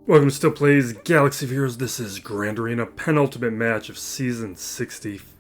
Welcome to Still Plays Galaxy Viewers. This is Grand Arena penultimate match of Season 65.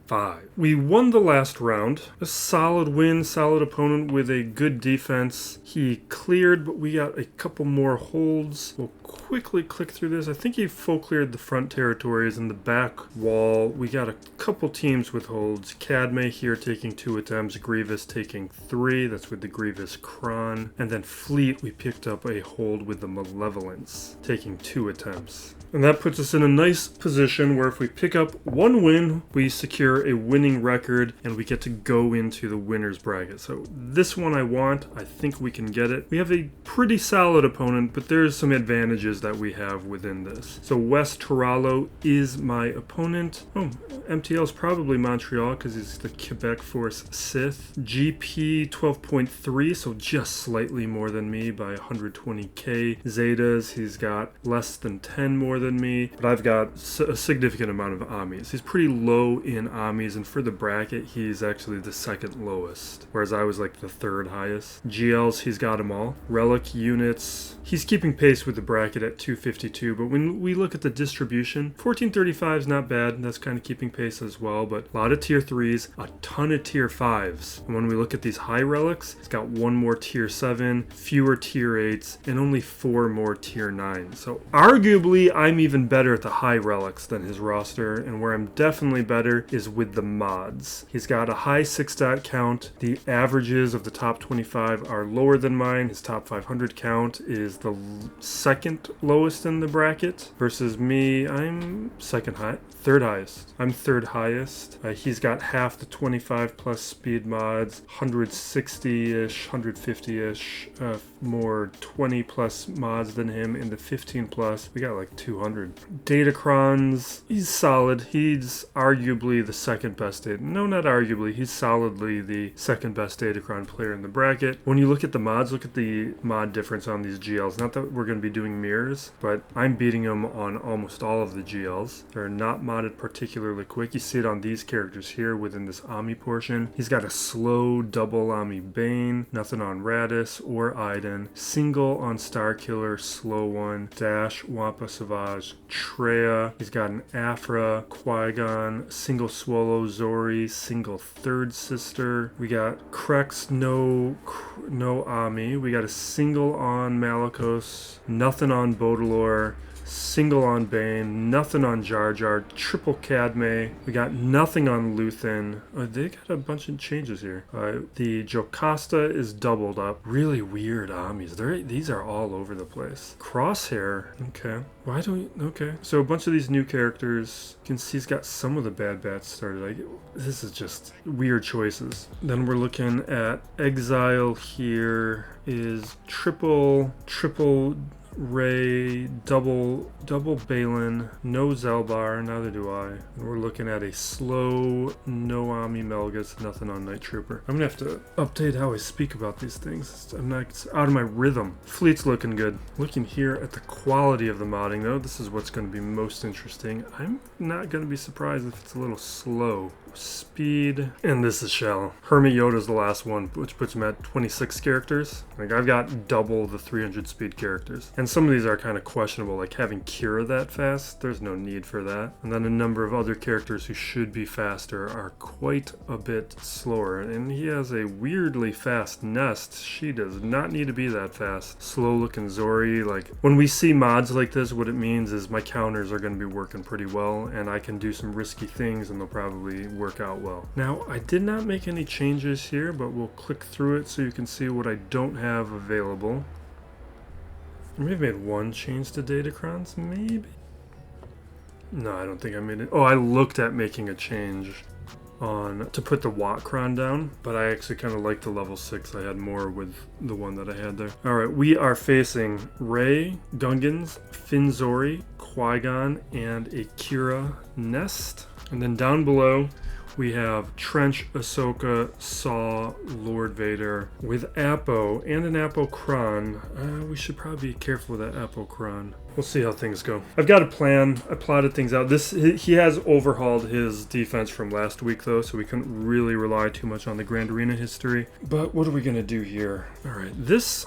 We won the last round. A solid win, solid opponent with a good defense. He cleared, but we got a couple more holds. We'll quickly click through this. I think he full cleared the front territories and the back wall. We got a couple teams with holds. Qadme here taking 2 attempts. Grievous taking 3. That's with the Grievous Cron. And then Fleet, we picked up a hold with the Malevolence, taking 2 attempts. And that puts us in a nice position where if we pick up 1 win, we secure a winning record and we get to go into the winner's bracket. So this one I want. I think we can get it. We have a pretty solid opponent, but there's some advantages that we have within this. So West Toralo is my opponent. Oh, MTL is probably Montreal because he's the Quebec Force Sith. GP 12.3, so just slightly more than me by 120k. Zetas, he's got less than 10 more than me, but I've got a significant amount of Amis. He's pretty low in Amis, and for the bracket, he's actually the 2nd lowest, whereas I was like the 3rd highest. GLs, he's got them all. Relic units, he's keeping pace with the bracket at 252, but when we look at the distribution, 1435 is not bad. That's kind of keeping pace as well, but a lot of tier 3s, a ton of tier 5s. And when we look at these high relics, it's got 1 more tier 7, fewer tier 8s, and only 4 more tier 9s. So arguably, I'm even better at the high relics than his roster, and where I'm definitely better is with the mods. He's got a high 6-dot count. The averages of the top 25 are lower than mine. His top 500 count is the 2nd lowest in the bracket, versus me, I'm 3rd highest. I'm 3rd highest. He's got half the 25 plus speed mods, 160-ish, 150-ish, more 20 plus mods than him. In the 15 plus, we got like 200. Datacrons, he's solid. He's arguably the 2nd best data. No, not arguably. He's solidly the 2nd best Datacron player in the bracket. When you look at the mods, look at the mod difference on these GLs. Not that we're going to be doing mirrors, but I'm beating him on almost all of the GLs. They're not modded particularly quick. You see it on these characters here within this Ami portion. He's got a slow double Ami Bane, nothing on Radis or Iden, single on Starkiller, slow one, dash, Wampa Savage, Cere. He's got an Aphra, Qui-Gon, single Swolo, Zorii, single 3rd sister. We got Krex, no Ami. We got a single on Malicos, nothing on Baudelaire, single on Bane, nothing on Jar Jar, triple Qadme. We got nothing on Luthen. They got a bunch of changes here. The Jocasta is doubled up. Really weird Amis. These are all over the place. Crosshair. Okay. Why don't we... Okay. So a bunch of these new characters. You can see he's got some of the bad bats started. This is just weird choices. Then we're looking at Exile here is triple Ray, double Baylan, no Zelbar, neither do I. And we're looking at a slow, no Ami Melgus, nothing on Night Trooper. I'm gonna have to update how I speak about these things. I'm not, it's out of my rhythm. Fleet's looking good. Looking here at the quality of the modding though, this is what's gonna be most interesting. I'm not gonna be surprised if it's a little slow. Speed, and this is shallow. Hermit Yoda's the last one, which puts him at 26 characters. Like, I've got double the 300 speed characters. And some of these are kind of questionable, like having Qira that fast, there's no need for that. And then a number of other characters who should be faster are quite a bit slower. And he has a weirdly fast Nest. She does not need to be that fast. Slow looking Zorii, like, when we see mods like this, what it means is my counters are going to be working pretty well, and I can do some risky things and they'll probably work out well. Now, I did not make any changes here, but we'll click through it so you can see what I don't have available. I may have made 1 change to Datacrons, maybe? No, I don't think I made it. Oh, I looked at making a change to put the Watt-Cron down, but I actually kind of like the level 6. I had more with the one that I had there. Alright, we are facing Rey, Gungans, Finn Zorii, Qui-Gon, and a Qira Nest. And then down below, we have Trench, Ahsoka, Saw, Lord Vader with Apo and an Apo Cron. We should probably be careful with that Apo Cron. We'll see how things go. I've got a plan. I plotted things out. He has overhauled his defense from last week, though, so we couldn't really rely too much on the Grand Arena history. But what are we going to do here? All right, this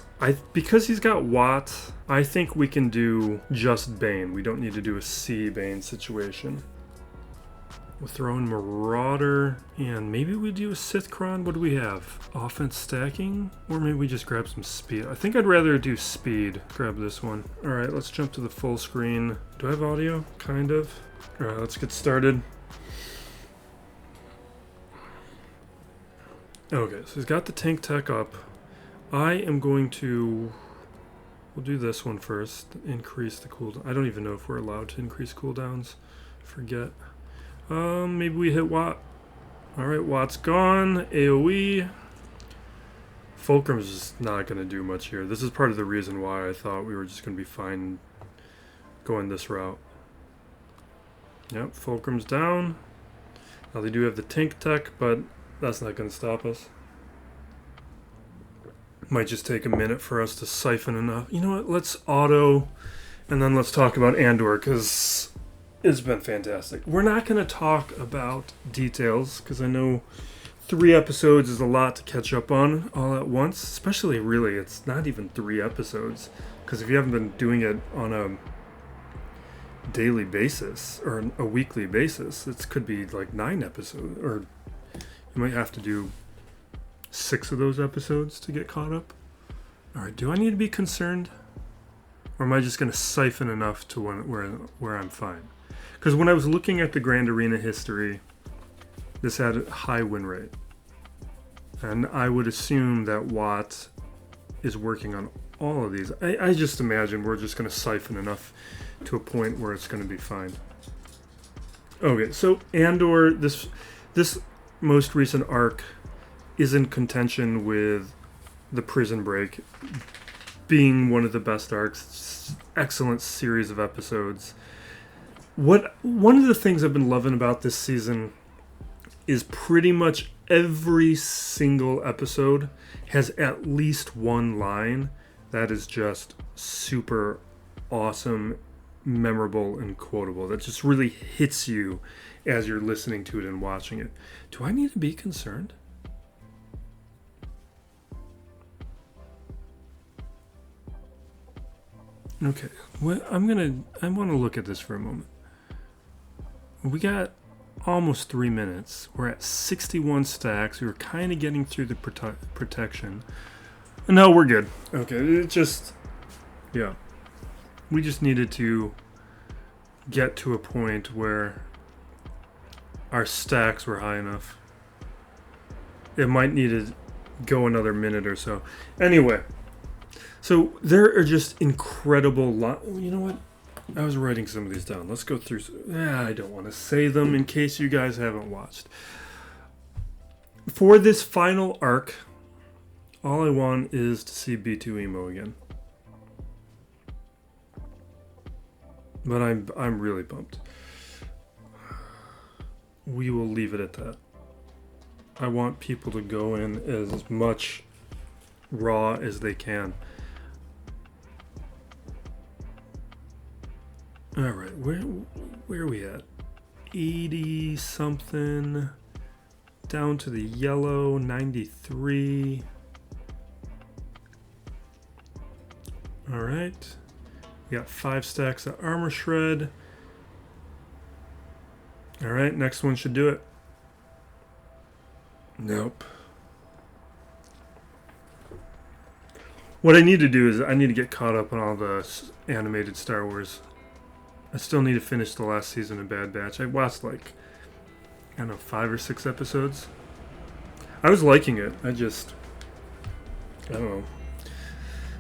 Because he's got Watt, I think we can do just Bane. We don't need to do a C Bane situation. We'll throw in Marauder, and maybe we do a Sith Cron. What do we have? Offense stacking? Or maybe we just grab some speed. I think I'd rather do speed. Grab this one. Alright, let's jump to the full screen. Do I have audio? Kind of. Alright, let's get started. Okay, so he's got the tank tech up. I am going to... We'll do this one first. Increase the cooldown. I don't even know if we're allowed to increase cooldowns. Forget. Maybe we hit Watt. Alright, Watt's gone. AoE. Fulcrum's just not going to do much here. This is part of the reason why I thought we were just going to be fine going this route. Yep, Fulcrum's down. Now they do have the tank tech, but that's not going to stop us. Might just take a minute for us to siphon enough. You know what? Let's auto, and then let's talk about Andor, because it's been fantastic. We're not going to talk about details, because I know 3 episodes is a lot to catch up on all at once. Especially, really, it's not even 3 episodes, because if you haven't been doing it on a daily basis, or a weekly basis, it could be like 9 episodes, or you might have to do 6 of those episodes to get caught up. Alright, do I need to be concerned? Or am I just going to siphon enough to where I'm fine? Because when I was looking at the Grand Arena history, this had a high win rate. And I would assume that Watt is working on all of these. I just imagine we're just going to siphon enough to a point where it's going to be fine. Okay, so Andor, this most recent arc is in contention with the Prison Break being one of the best arcs. Excellent series of episodes. One of the things I've been loving about this season is pretty much every single episode has at least one line that is just super awesome, memorable, and quotable. That just really hits you as you're listening to it and watching it. Do I need to be concerned? Okay, well, I want to look at this for a moment. We got almost 3 minutes. We're at 61 stacks. We were kind of getting through the protection. No, we're good. Okay, it just... Yeah. We just needed to get to a point where our stacks were high enough. It might need to go another minute or so. Anyway, so there are just incredible... You know what? I was writing some of these down. Let's go through... I don't want to say them in case you guys haven't watched. For this final arc, all I want is to see B2 Emo again. But I'm really pumped. We will leave it at that. I want people to go in as much raw as they can. Alright, where are we at? 80 something. Down to the yellow, 93. Alright. We got 5 stacks of armor shred. Alright, next one should do it. Nope. What I need to do is I need to get caught up on all the animated Star Wars. I still need to finish the last season of Bad Batch. I watched like, I don't know, 5 or 6 episodes. I was liking it. I don't know,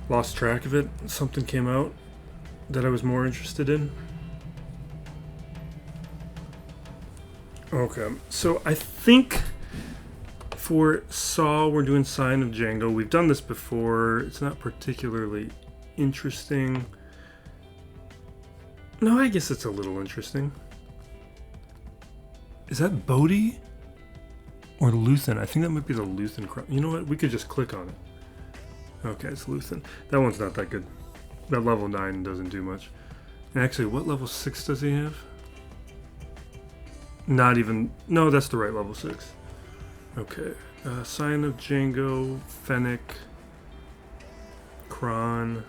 lost track of it. Something came out that I was more interested in. Okay, so I think for Saw, we're doing Sign of Django. We've done this before. It's not particularly interesting. No, I guess it's a little interesting. Is that Bodhi? Or Luthen? I think that might be the Luthen crop. You know what? We could just click on it. Okay, it's Luthen. That one's not that good. That level 9 doesn't do much. And actually, what level 6 does he have? Not even... No, that's the right level 6. Okay. Sign of Django, Fennec, CRON.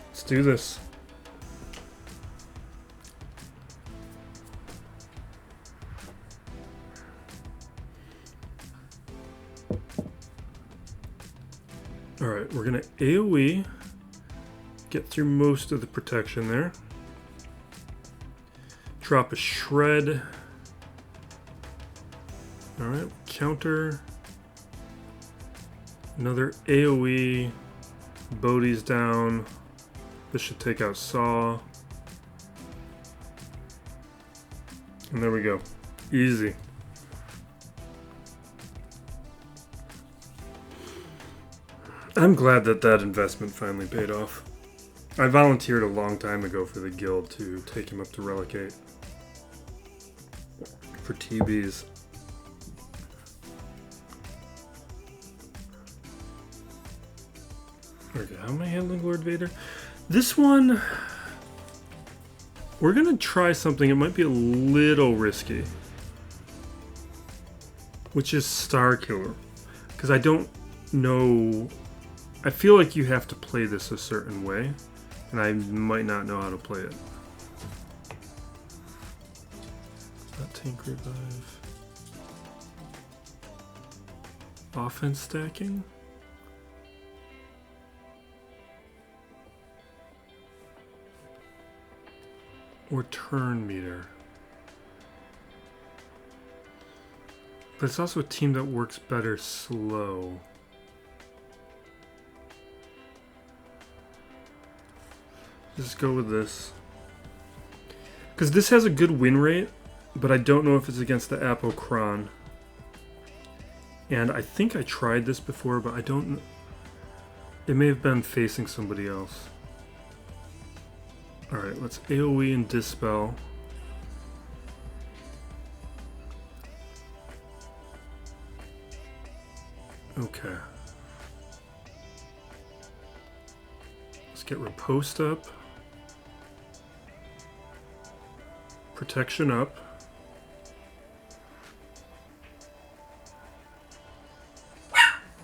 Let's do this. Alright, we're going to AoE, get through most of the protection there. Drop a shred. Alright, counter. Another AoE. Bodhi's down. This should take out Saw. And there we go. Easy. I'm glad that that investment finally paid off. I volunteered a long time ago for the guild to take him up to Relic 8. For TBs. Okay, how am I handling Lord Vader? This one, we're gonna try something. It might be a little risky, which is Starkiller, because I don't know. I feel like you have to play this a certain way, and I might not know how to play it. Not tank revive. Offense stacking. Or turn meter. But it's also a team that works better slow. Just go with this. Because this has a good win rate, but I don't know if it's against the Apo Cron. And I think I tried this before, but I don't... It may have been facing somebody else. Alright, let's AoE and Dispel. Okay. Let's get Riposte up. Protection up.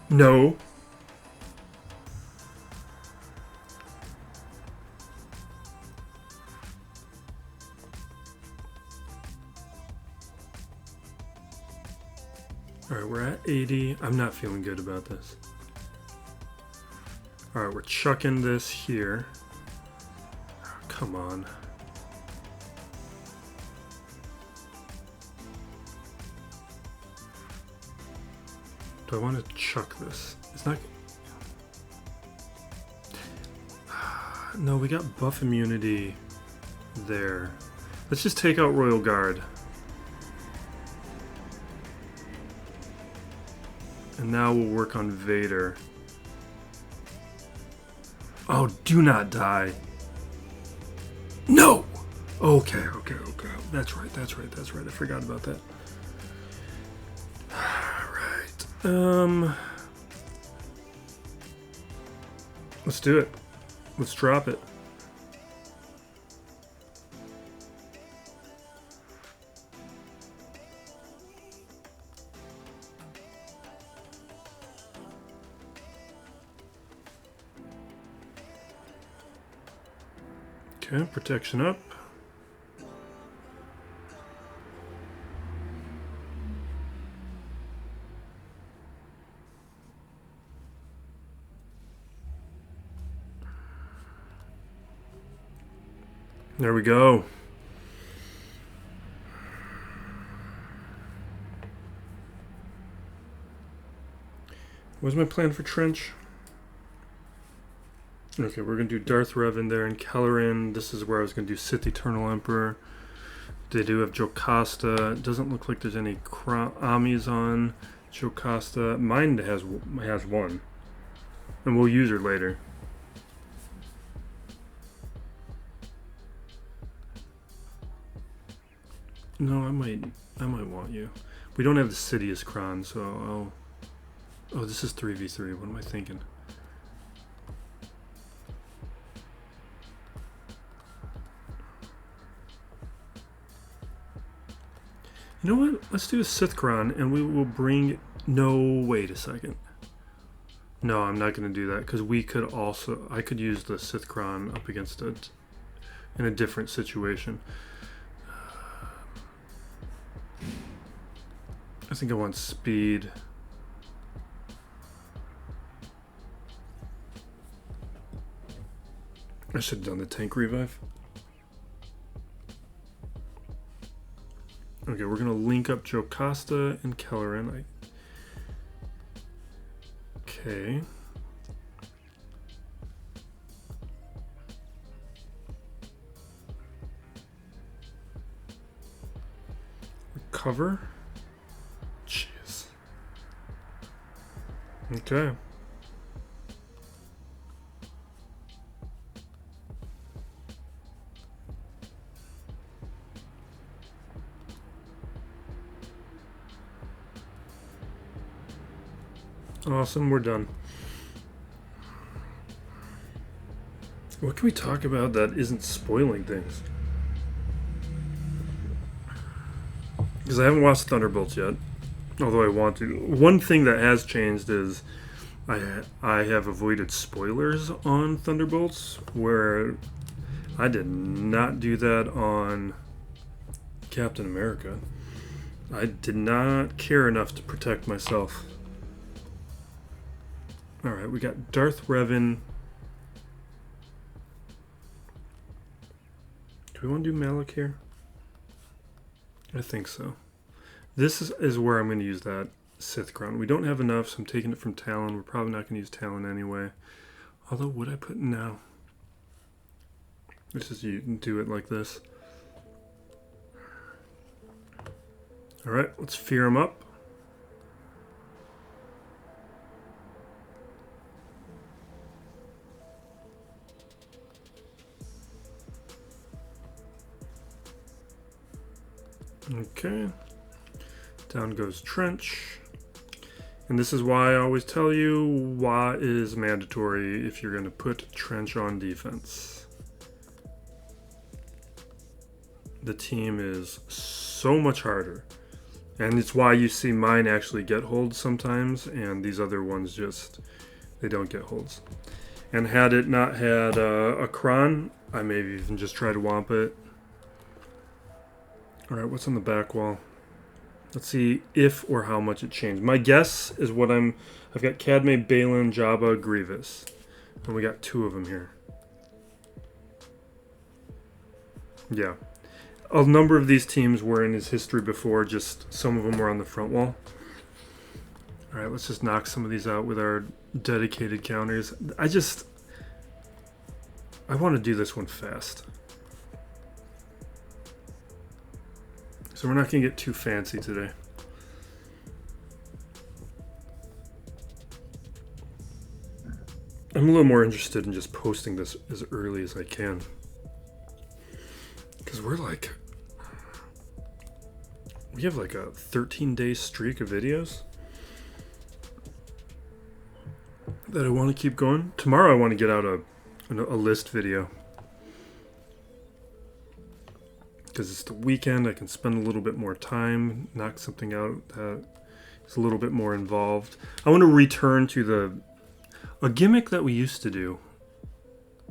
No. Alright, we're at 80. I'm not feeling good about this. Alright, we're chucking this here. Oh, come on. Do I want to chuck this? It's not... No, we got buff immunity there. Let's just take out Royal Guard. And now we'll work on Vader. Oh, do not die. No! Okay, okay, okay. That's right, that's right, that's right. I forgot about that. Alright. Let's do it. Let's drop it. Okay, protection up. There we go. What's my plan for Trench? Okay, we're going to do Darth Rev in there and Kelleran. This is where I was going to do Sith Eternal Emperor. They do have Jocasta. It doesn't look like there's any Amis on Jocasta. Mine has one. And we'll use her later. No, I might want you. We don't have the Sidious Cron, so I'll... Oh, this is 3v3. What am I thinking? You know what? Let's do a Sith Cron, and we will bring... No, wait a second. No, I'm not going to do that because we could also... I could use the Sith Cron up against it in a different situation. I think I want speed. I should have done the tank revive. Okay, we're going to link up Jocasta and Kelleran. Okay. Recover. Jeez. Okay. Awesome, we're done. What can we talk about that isn't spoiling things? Because I haven't watched Thunderbolts yet, although I want to. One thing that has changed is I have avoided spoilers on Thunderbolts, where I did not do that on Captain America. I did not care enough to protect myself. Alright, we got Darth Revan. Do we want to do Malik here? I think so. This is where I'm going to use that Sith Crown. We don't have enough, so I'm taking it from Talon. We're probably not going to use Talon anyway. Although, would I put now? Let's just do it like this. Alright, let's fear him up. Okay, down goes Trench. And this is why I always tell you why is mandatory if you're going to put Trench on defense. The team is so much harder. And it's why you see mine actually get holds sometimes, and these other ones just, they don't get holds. And had it not had a Cron, I maybe even just try to womp it. Alright, what's on the back wall? Let's see if or how much it changed. My guess is I've got Qadme, Baylan, Jabba, Grievous. And we got 2 of them here. Yeah. A number of these teams were in his history before, just some of them were on the front wall. Alright, let's just knock some of these out with our dedicated counters. I want to do this one fast. So we're not going to get too fancy today. I'm a little more interested in just posting this as early as I can. Because we have like a 13-day streak of videos that I want to keep going. Tomorrow I want to get out a list video. Because it's the weekend, I can spend a little bit more time, knock something out that is a little bit more involved. I want to return to a gimmick that we used to do,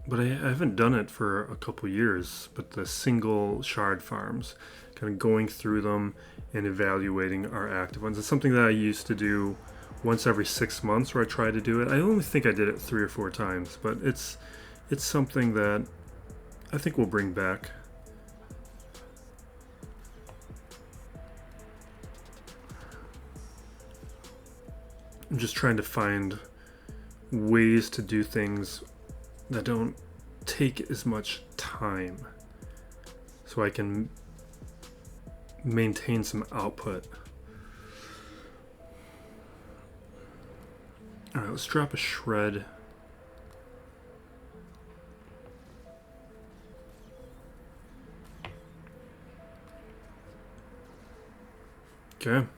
but I haven't done it for a couple years, but the single shard farms, kind of going through them and evaluating our active ones. It's something that I used to do once every 6 months, where I try to do it. I only think I did it 3 or 4 times, but it's something that I think we'll bring back. I'm just trying to find ways to do things that don't take as much time, so I can maintain some output. Alright, let's drop a shred. Okay.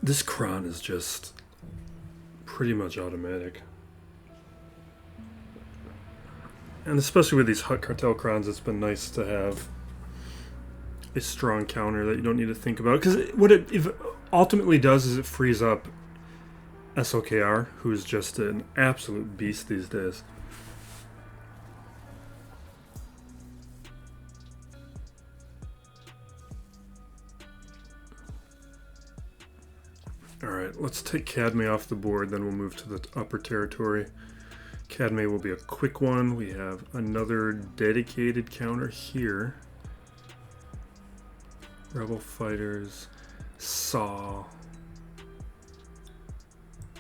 This cron is just pretty much automatic. And especially with these Hut Cartel crons, it's been nice to have a strong counter that you don't need to think about. Because what it ultimately does is it frees up SLKR, who is just an absolute beast these days. Alright, let's take Qadme off the board, then we'll move to the upper territory. Qadme will be a quick one. We have another dedicated counter here. Rebel Fighters, Saw,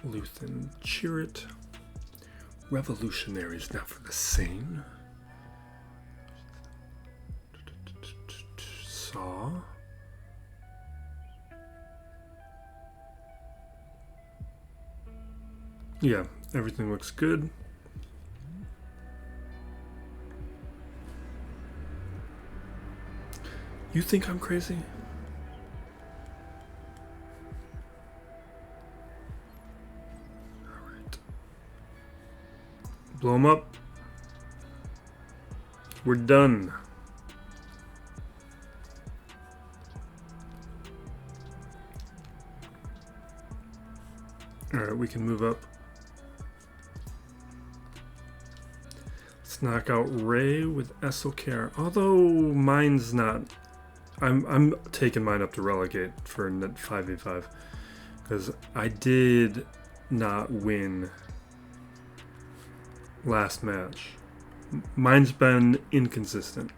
Luthen Chirrut, Revolutionaries not for the same. Saw. Yeah, everything looks good. You think I'm crazy? Alright. Blow them up. We're done. Alright, we can move up. Let's knock out Ray with SLKR. Although mine's not. I'm taking mine up to relegate for 5v5 because I did not win last match. Mine's been inconsistent,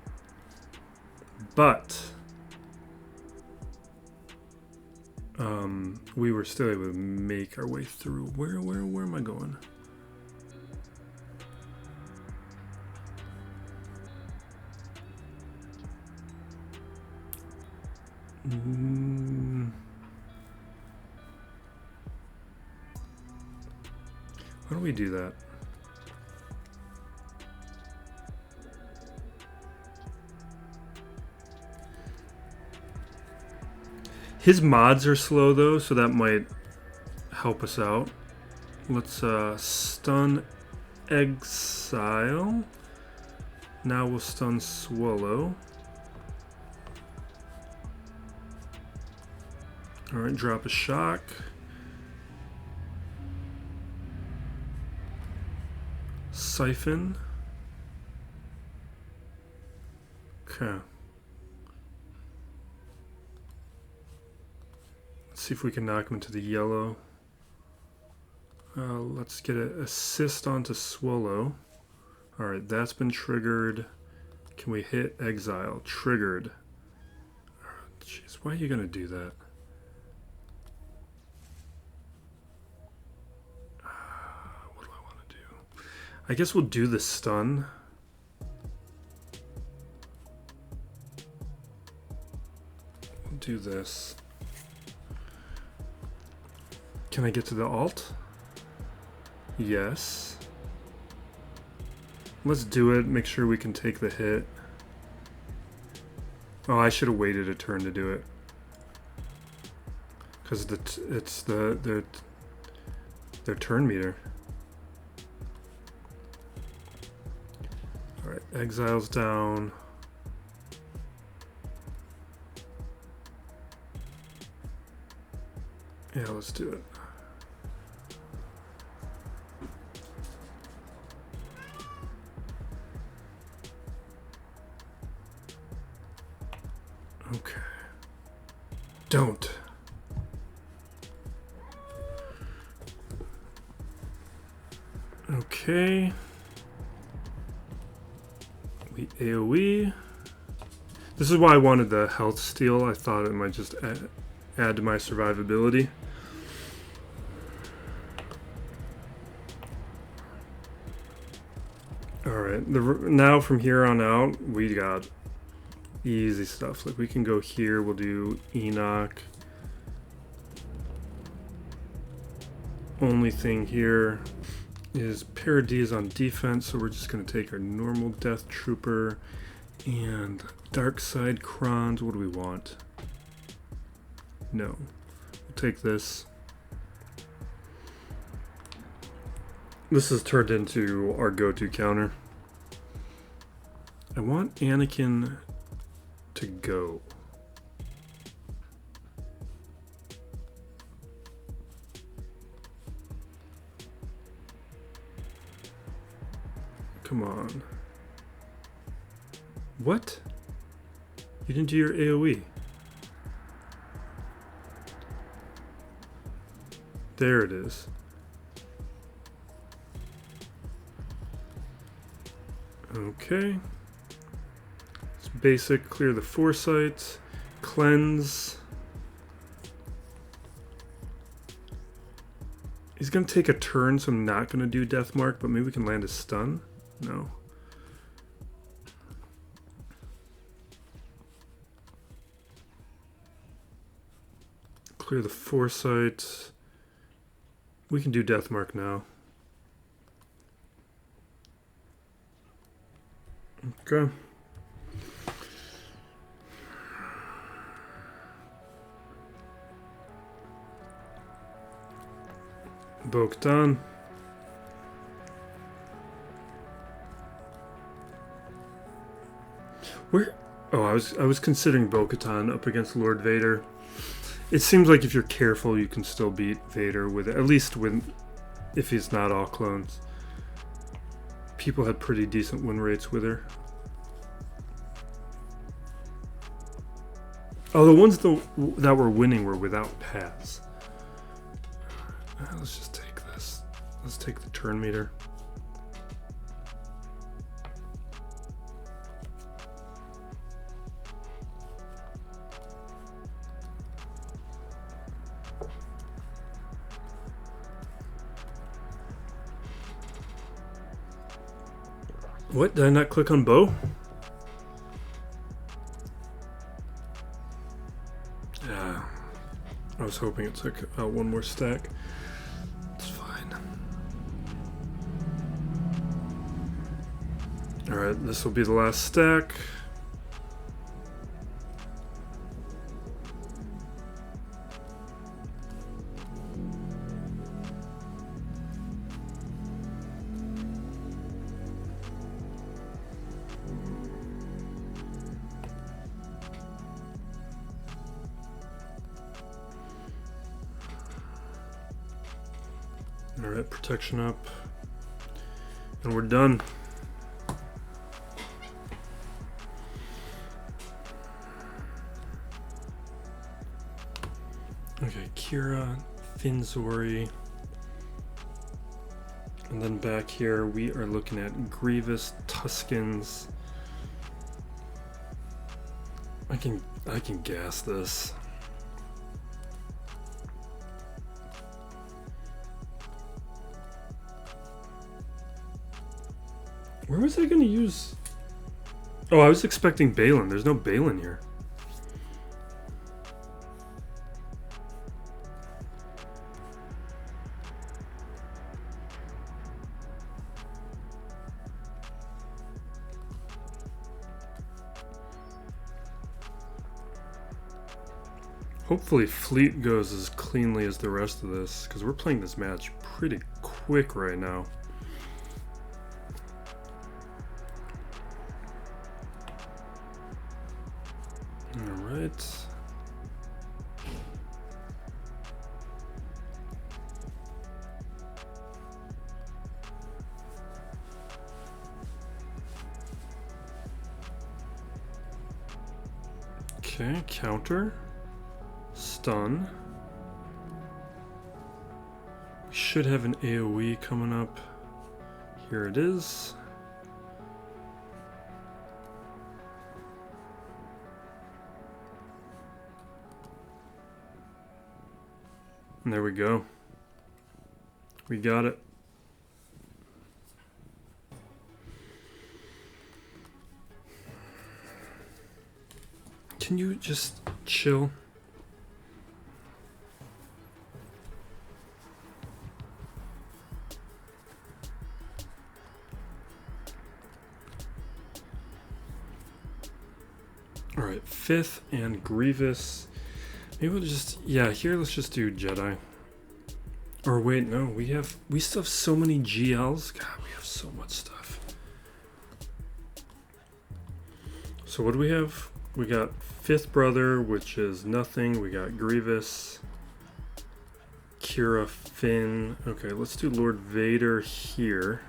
but we were still able to make our way through. Where am I going? Why don't we do that? His mods are slow though, so that might help us out. Let's stun Exile. Now we'll stun Swolo. Alright, drop a shock. Siphon. Okay. Let's see if we can knock him into the yellow. Let's get an assist onto Swolo. Alright, that's been triggered. Can we hit Exile? Triggered. Jeez, why are you gonna do that? What do I want to do? I guess we'll do the stun. We'll do this. Can I get to the alt? Yes. Let's do it. Make sure we can take the hit. Oh, I should have waited a turn to do it. Because it's their turn meter. Alright, Exile's down. Yeah, let's do it. Okay. Don't. Okay. We AoE. This is why I wanted the health steal. I thought it might just add to my survivability. Alright, now from here on out, we got easy stuff. Like we can go here, we'll do Enoch. Only thing here is Paradis on defense, so we're just going to take our normal Death Trooper and Dark Side Crons. What do we want? No. We'll take this. This has turned into our go-to counter. I want Anakin to go. Come on. What? You didn't do your AoE. There it is. Okay. It's basic, clear the foresight, cleanse. He's gonna take a turn, so I'm not gonna do Death Mark, but maybe we can land a stun? No. Clear the foresight. We can do Death Mark now. Okay. Bo-Katan. Where? Oh, I was considering Bo-Katan up against Lord Vader. It seems like if you're careful, you can still beat Vader with it, at least if he's not all clones. People had pretty decent win rates with her. Oh, the ones that were winning were without paths. Let's just take this. Let's take the turn meter. What? Did I not click on Bo? Yeah. I was hoping it took out one more stack. It's fine. Alright, this will be the last stack. Alright, protection up. And we're done. Okay, Qira, Zorii. And then back here we are looking at Grievous, Tuskens. I can gas this. Where was I gonna use? Oh, I was expecting Baylan. There's no Baylan here. Hopefully Fleet goes as cleanly as the rest of this, because we're playing this match pretty quick right now. Alright. Okay, counter. Stun. We should have an AoE coming up. Here it is. And there we go. We got it. Can you just chill? Alright, 5th and Grievous. Maybe we'll just, yeah, here let's just do Jedi. Or wait, no, we still have so many GLs. God, we have so much stuff. So what do we have? We got Fifth Brother, which is nothing. We got Grievous, Qira, Finn. Okay, let's do Lord Vader here,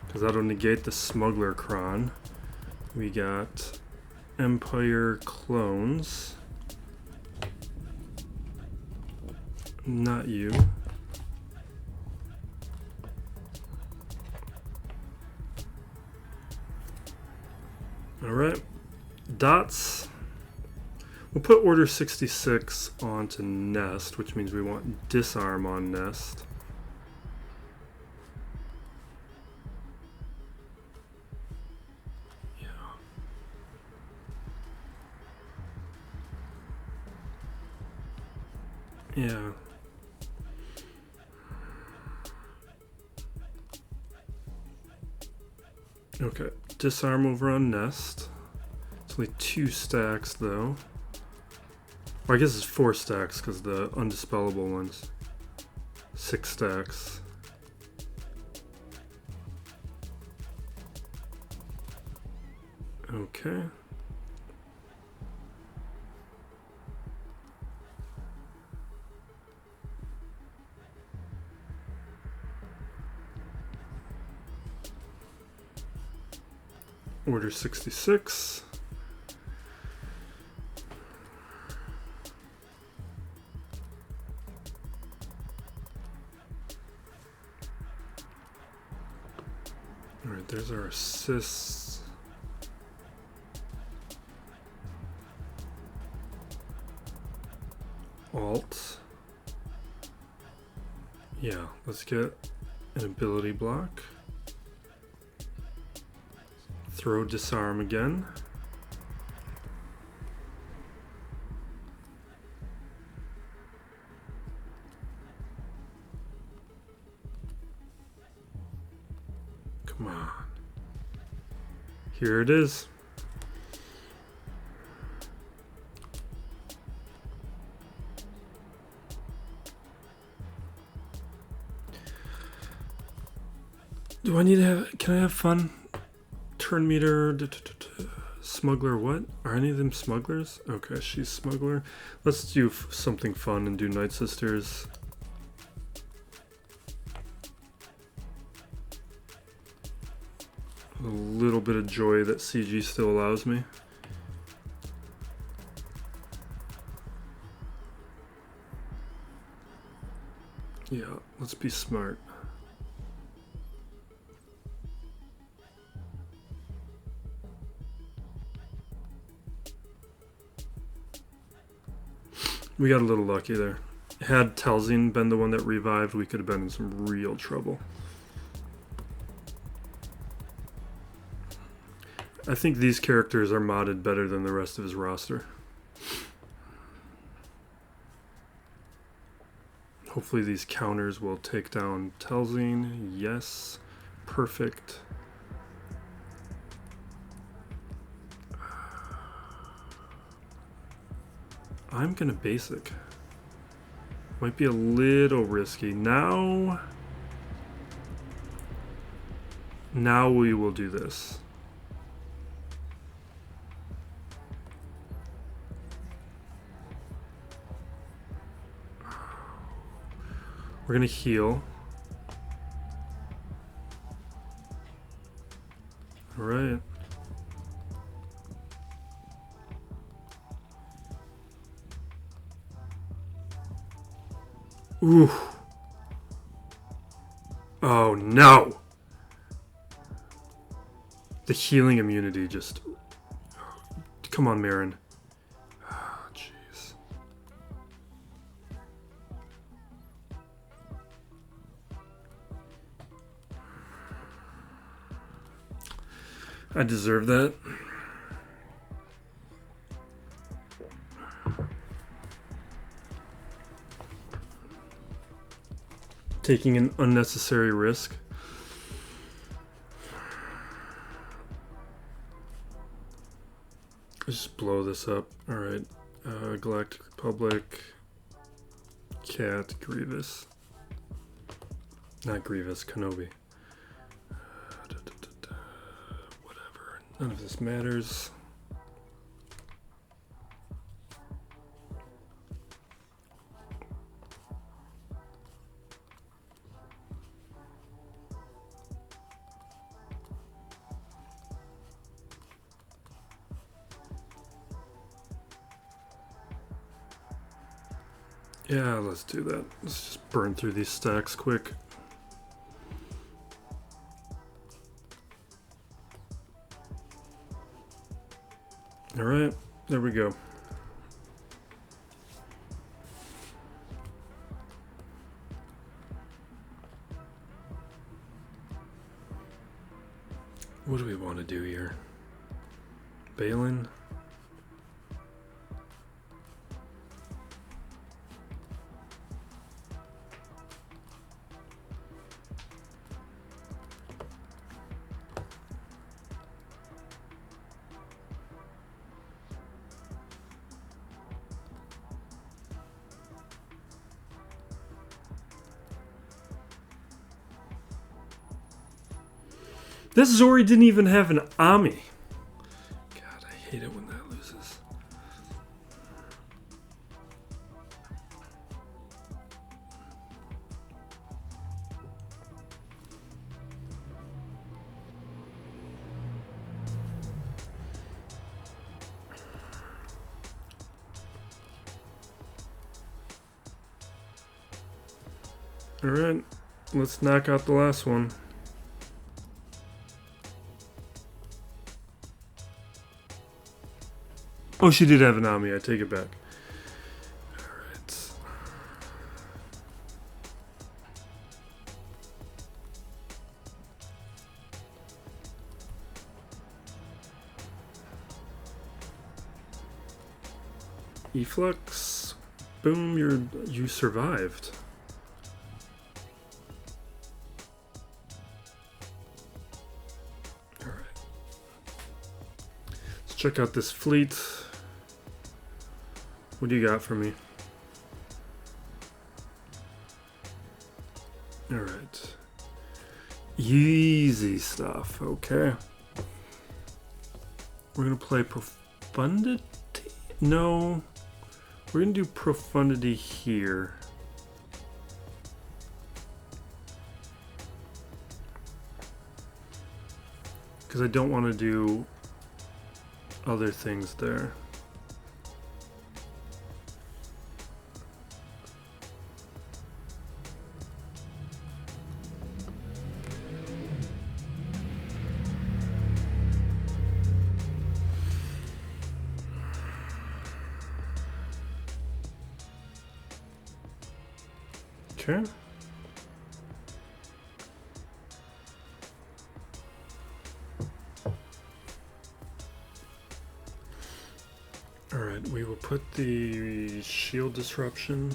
because that'll negate the Smuggler Cron. We got Empire clones. Not you. Alright. Dots. We'll put Order 66 onto Nest, which means we want Disarm on Nest. Yeah. Okay, disarm over on Nest. It's only 2 stacks though. Or I guess it's 4 stacks because the undispellable ones. 6 stacks. Okay. Order 66. All right, there's our assists. Alt. Yeah, let's get an ability block. Throw disarm again. Come on. Here it is. Do I need to have, can I have fun? Turn meter, smuggler, what? Are any of them smugglers? Okay, she's smuggler. Let's do something fun and do Night Sisters. A little bit of joy that CG still allows me. Yeah, let's be smart. We got a little lucky there. Had Telzine been the one that revived, we could have been in some real trouble. I think these characters are modded better than the rest of his roster. Hopefully these counters will take down Telzine. Yes. Perfect. I'm gonna basic. Might be a little risky. Now we will do this. We're gonna heal. All right. Ooh. Oh no. The healing immunity just... Come on, Marin. Oh, jeez. I deserve that. Taking an unnecessary risk. Let's just blow this up. Alright. Galactic Republic. Cat. Grievous. Not Grievous. Kenobi. Whatever. None of this matters. Yeah, let's do that. Let's just burn through these stacks quick. Alright, there we go. What do we want to do here? Baylan? This Zorii didn't even have an Ami. God, I hate it when that loses. All right, let's knock out the last one. Oh, she did have an Ami, I take it back. Alright. Efflux. Boom, you survived. Alright. Let's check out this fleet. What do you got for me? Alright. Easy stuff, okay. We're gonna play Profundity? No. We're gonna do Profundity here. Because I don't want to do other things there. Okay. All right, we will put the shield disruption.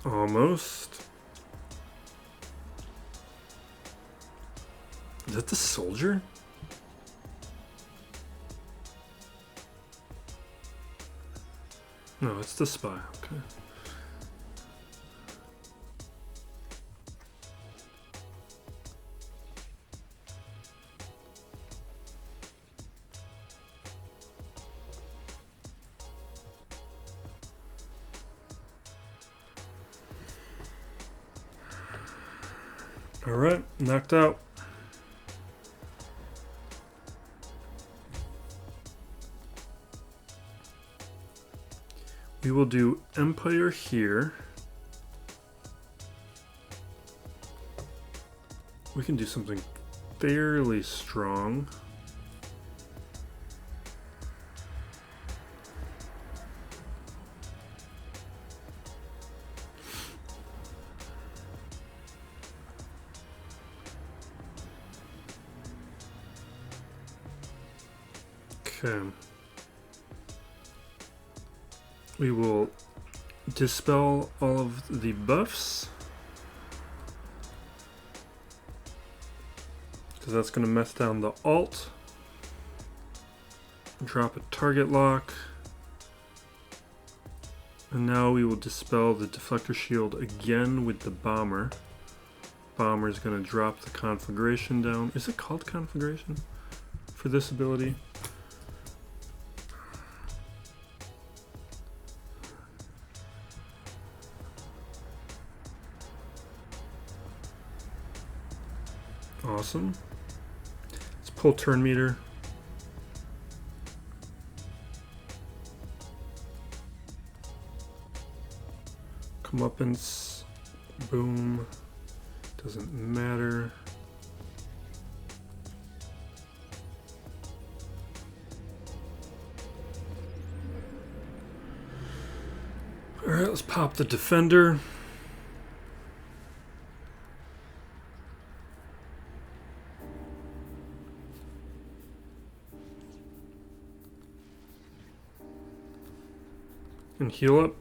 Almost. Is that the soldier? No, it's the spy. Okay. All right, knocked out. We will do Empire here. We can do something fairly strong. Okay. We will dispel all of the buffs, because that's going to mess down the alt. Drop a target lock. And now we will dispel the deflector shield again with the bomber. Bomber is going to drop the conflagration down. Is it called conflagration for this ability? Awesome. Let's pull turn meter. Comeuppance. Boom. Doesn't matter. Alright, let's pop the defender. And heal up.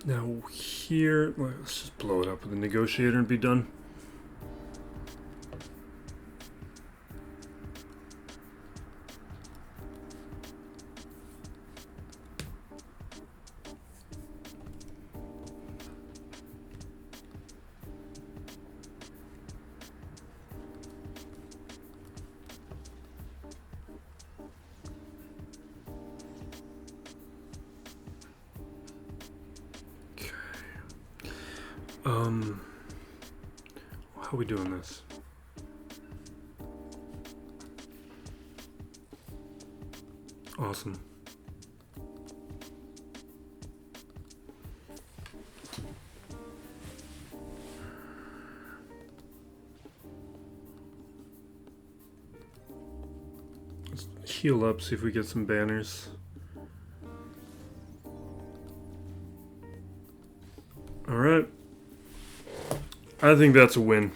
Now here, let's just blow it up with the negotiator and be done. How are we doing this? Awesome. Let's heal up, see if we get some banners. All right. I think that's a win.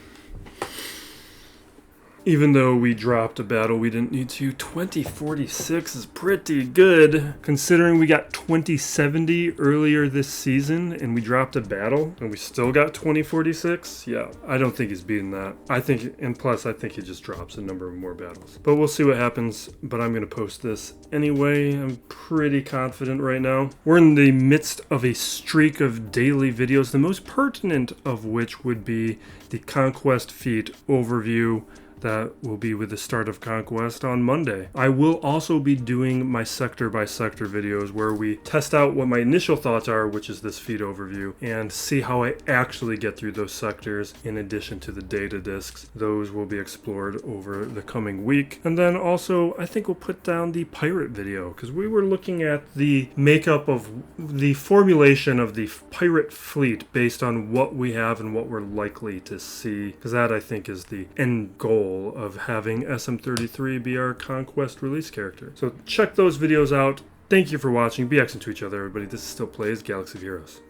Even though we dropped a battle we didn't need to, 2046 is pretty good. Considering we got 2070 earlier this season and we dropped a battle and we still got 2046, yeah, I don't think he's beating that. I think, and plus I think he just drops a number of more battles. But we'll see what happens, but I'm gonna post this anyway. I'm pretty confident right now. We're in the midst of a streak of daily videos, the most pertinent of which would be the Conquest feat overview. That will be with the start of Conquest on Monday. I will also be doing my sector by sector videos where we test out what my initial thoughts are, which is this feat overview, and see how I actually get through those sectors in addition to the data discs. Those will be explored over the coming week. And then also, I think we'll put down the pirate video because we were looking at the makeup of the formulation of the pirate fleet based on what we have and what we're likely to see, because that I think is the end goal of having SM33 be our Conquest release character. So check those videos out. Thank you for watching. Be excellent to each other, everybody. This is Still Plays Galaxy of Heroes.